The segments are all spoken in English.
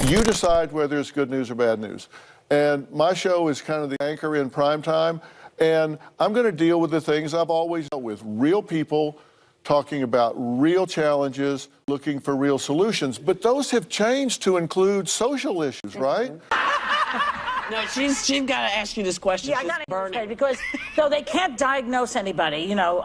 You decide whether it's good news or bad news. And my show is kind of the anchor in prime time. And I'm going to deal with the things I've always dealt with. Real people talking about real challenges, looking for real solutions. But those have changed to include social issues, right? No, she's got to ask you this question. Yeah, I got to say, because though they can't diagnose anybody, you know,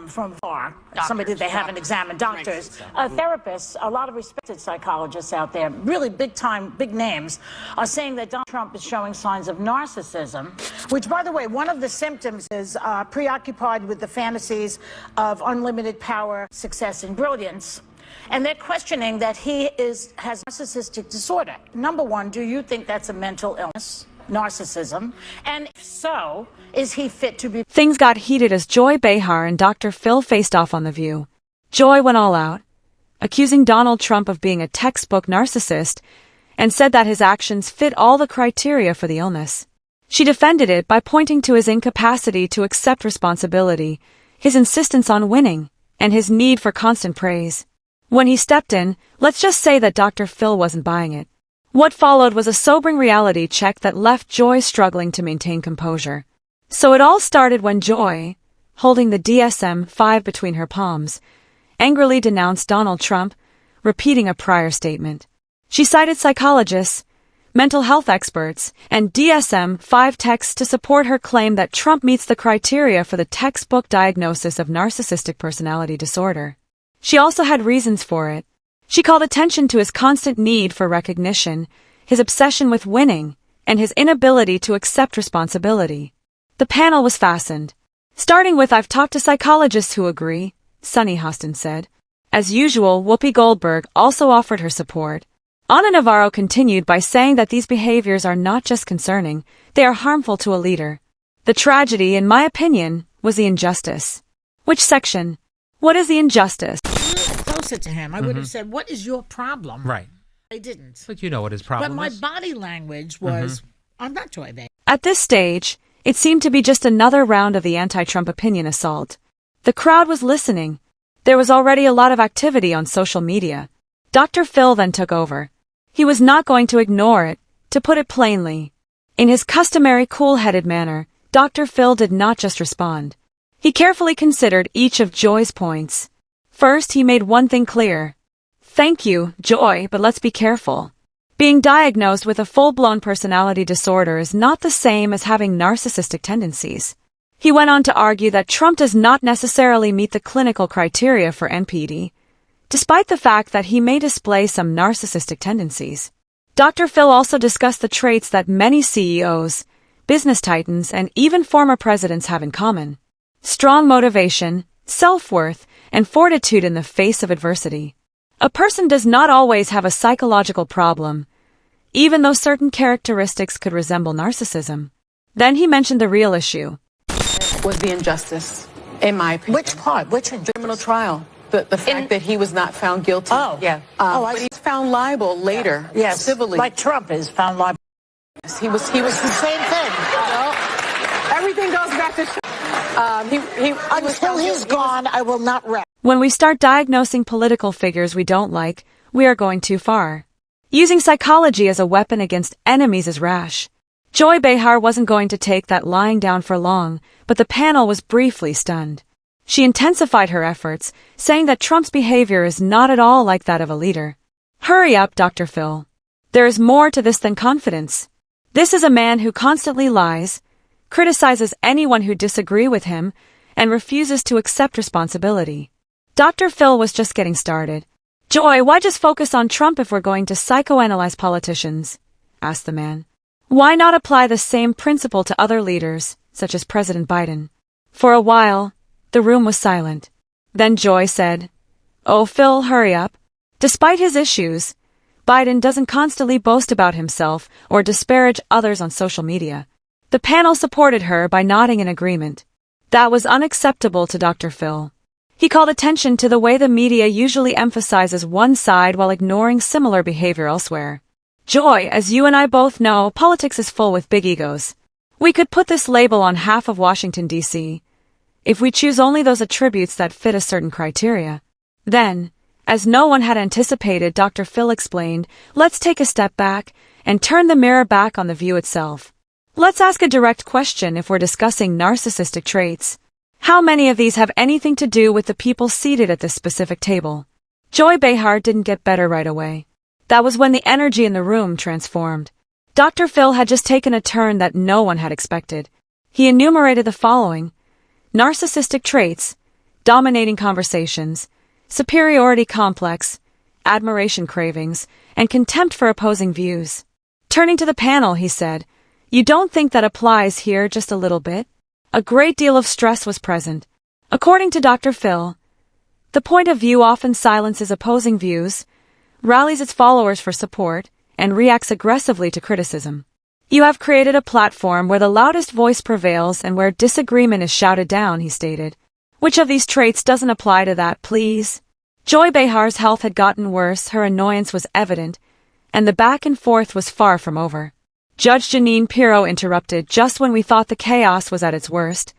from far, somebody they haven't examined, doctors, therapists, a lot of respected psychologists out there, really big-time, big names, are saying that Donald Trump is showing signs of narcissism, which, by the way, one of the symptoms is preoccupied with the fantasies of unlimited power, success, and brilliance. And they're questioning that he has narcissistic disorder. Number one, do you think that's a mental illness, narcissism? And if so, is he fit to be... Things got heated as Joy Behar and Dr. Phil faced off on The View. Joy went all out, accusing Donald Trump of being a textbook narcissist, and said that his actions fit all the criteria for the illness. She defended it by pointing to his incapacity to accept responsibility, his insistence on winning, and his need for constant praise. When he stepped in, let's just say that Dr. Phil wasn't buying it. What followed was a sobering reality check that left Joy struggling to maintain composure. So it all started when Joy, holding the DSM-5 between her palms, angrily denounced Donald Trump, repeating a prior statement. She cited psychologists, mental health experts, and DSM-5 texts to support her claim that Trump meets the criteria for the textbook diagnosis of narcissistic personality disorder. She also had reasons for it. She called attention to his constant need for recognition, his obsession with winning, and his inability to accept responsibility. The panel was fastened. Starting with "I've talked to psychologists who agree," Sunny Hostin said. As usual, Whoopi Goldberg also offered her support. Ana Navarro continued by saying that these behaviors are not just concerning, they are harmful to a leader. The tragedy, in my opinion, was the injustice. Which section? What is the injustice? Closer to him, I would have said, what is your problem? Right. I didn't. But you know what his problem But my is. body language was, I'm not Joy Behar. At this stage, it seemed to be just another round of the anti-Trump opinion assault. The crowd was listening. There was already a lot of activity on social media. Dr. Phil then took over. He was not going to ignore it, to put it plainly. In his customary cool-headed manner, Dr. Phil did not just respond. He carefully considered each of Joy's points. First, he made one thing clear. Thank you, Joy, but let's be careful. Being diagnosed with a full-blown personality disorder is not the same as having narcissistic tendencies. He went on to argue that Trump does not necessarily meet the clinical criteria for NPD, despite the fact that he may display some narcissistic tendencies. Dr. Phil also discussed the traits that many CEOs, business titans, and even former presidents have in common. Strong motivation, self-worth, and fortitude in the face of adversity. A person does not always have a psychological problem, even though certain characteristics could resemble narcissism. Then he mentioned the real issue. Was the injustice, in my opinion. Which part? Which Criminal trial. The fact that he was not found guilty. Oh. Yeah. But he's found liable later, Yes, civilly. like Trump is found liable. He was The same thing. everything goes back to Until he's gone, I will not rest. When we start diagnosing political figures we don't like, we are going too far. Using psychology as a weapon against enemies is rash. Joy Behar wasn't going to take that lying down for long, but the panel was briefly stunned. She intensified her efforts, saying that Trump's behavior is not at all like that of a leader. Hurry up, Dr. Phil. There is more to this than confidence. This is a man who constantly lies, criticizes anyone who disagree with him, and refuses to accept responsibility. Dr. Phil was just getting started. Joy, why just focus on Trump if we're going to psychoanalyze politicians? Asked the man. Why not apply the same principle to other leaders, such as President Biden? For a while, the room was silent. Then Joy said, "Oh, Phil, hurry up. Despite his issues, Biden doesn't constantly boast about himself or disparage others on social media." The panel supported her by nodding in agreement. That was unacceptable to Dr. Phil. He called attention to the way the media usually emphasizes one side while ignoring similar behavior elsewhere. Joy, as you and I both know, politics is full with big egos. We could put this label on half of Washington, D.C. if we choose only those attributes that fit a certain criteria. Then, As no one had anticipated, Dr. Phil explained, let's take a step back and turn the mirror back on the view itself. Let's ask a direct question if we're discussing narcissistic traits. How many of these have anything to do with the people seated at this specific table? Joy Behar didn't get better right away. That was when the energy in the room transformed. Dr. Phil had just taken a turn that no one had expected. He enumerated the following: narcissistic traits, dominating conversations, superiority complex, admiration cravings, and contempt for opposing views. Turning to the panel, he said, "You don't think that applies here just a little bit?" A great deal of stress was present. According to Dr. Phil, the point of view often silences opposing views, rallies its followers for support, and reacts aggressively to criticism. You have created a platform where the loudest voice prevails and where disagreement is shouted down, he stated. Which of these traits doesn't apply to that, please? Joy Behar's health had gotten worse, her annoyance was evident, and the back and forth was far from over. Judge Janine Pirro interrupted just when we thought the chaos was at its worst.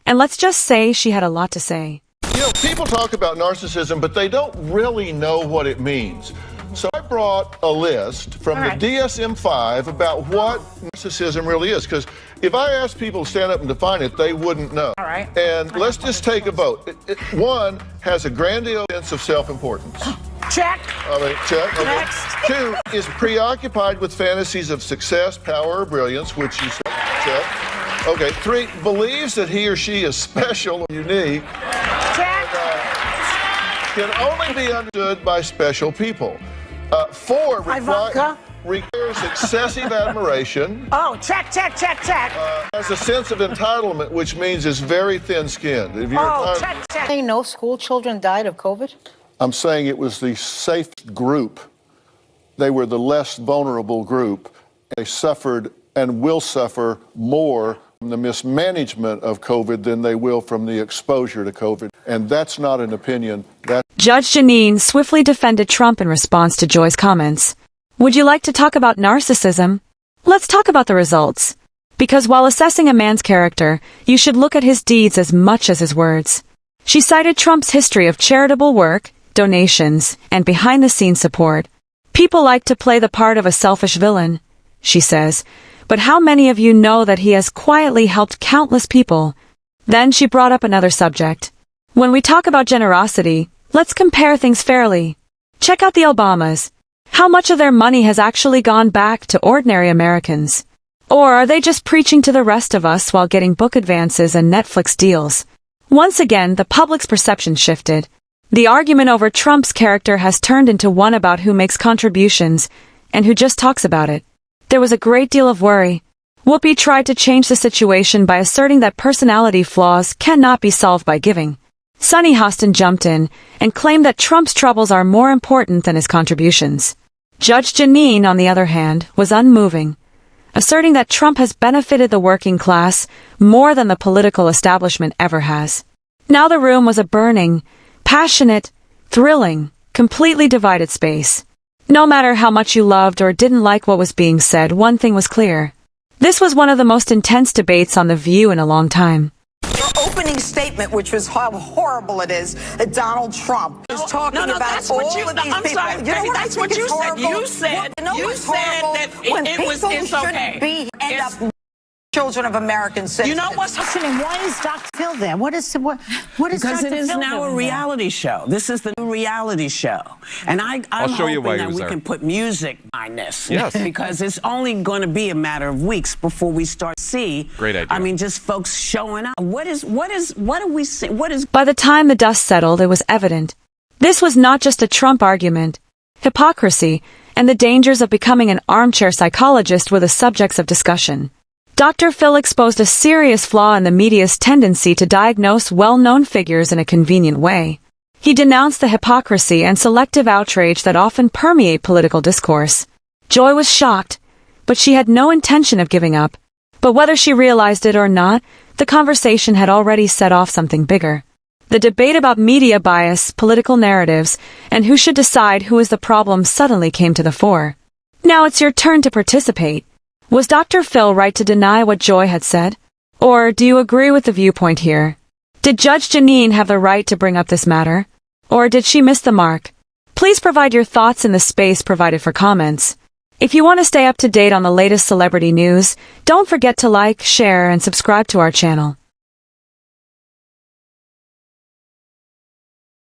And let's just say she had a lot to say. You know, people talk about narcissism, but they don't really know what it means. So I brought a list from the DSM-5 about what narcissism really is, because if I asked people to stand up and define it, they wouldn't know. All right. And let's just take a vote. One, has a grandiose sense of self-importance. Check. Check. Okay. Next. Two, is preoccupied with fantasies of success, power, or brilliance, which you said. Check. Okay. Three, believes that he or she is special or unique. Check. Can only be understood by special people. Four, requires excessive admiration. Oh, check. Has a sense of entitlement, which means is very thin-skinned. If you're Check. No school children died of COVID? I'm saying it was the safest group. They were the less vulnerable group. They suffered and will suffer more from the mismanagement of COVID than they will from the exposure to COVID. And that's not an opinion. Judge Janine swiftly defended Trump in response to Joy's comments. Would you like to talk about narcissism? Let's talk about the results. Because while assessing a man's character, you should look at his deeds as much as his words. She cited Trump's history of charitable work, donations, and behind-the-scenes support. People like to play the part of a selfish villain, she says, but how many of you know that he has quietly helped countless people? Then she brought up another subject. When we talk about generosity, let's compare things fairly. Check out the Obamas. How much of their money has actually gone back to ordinary Americans? Or are they just preaching to the rest of us while getting book advances and Netflix deals? Once again, the public's perception shifted. The argument over Trump's character has turned into one about who makes contributions and who just talks about it. There was a great deal of worry. Whoopi tried to change the situation by asserting that personality flaws cannot be solved by giving. Sunny Hostin jumped in and claimed that Trump's troubles are more important than his contributions. Judge Janine, on the other hand, was unmoving, asserting that Trump has benefited the working class more than the political establishment ever has. Now the room was a burning, passionate, thrilling, completely divided space. No matter how much you loved or didn't like what was being said, one thing was clear. This was one of the most intense debates on The View in a long time. Your opening statement, which was how horrible it is that Donald Trump is talking about that's all what you, of these I'm people. sorry, You know what I that's think what you is said. horrible? You said, You know you what's said horrible? that When it was, people it's shouldn't okay. be end up children of American citizens. You know what's Listening, why is Dr. Phil there? What is because Dr. it is Phil now a doing reality show. This is the new reality show. And I'm show you why hoping he that was we there. can put music behind this. Yes. Because it's only going to be a matter of weeks before we start to see. Great idea. I mean, just folks showing up. What do we see? What is By the time the dust settled, it was evident. This was not just a Trump argument. Hypocrisy and the dangers of becoming an armchair psychologist were the subjects of discussion. Dr. Phil exposed a serious flaw in the media's tendency to diagnose well-known figures in a convenient way. He denounced the hypocrisy and selective outrage that often permeate political discourse. Joy was shocked, but she had no intention of giving up. But whether she realized it or not, the conversation had already set off something bigger. The debate about media bias, political narratives, and who should decide who is the problem suddenly came to the fore. Now it's your turn to participate. Was Dr. Phil right to deny what Joy had said? Or do you agree with the viewpoint here? Did Judge Janine have the right to bring up this matter? Or did she miss the mark? Please provide your thoughts in the space provided for comments. If you want to stay up to date on the latest celebrity news, don't forget to like, share, and subscribe to our channel.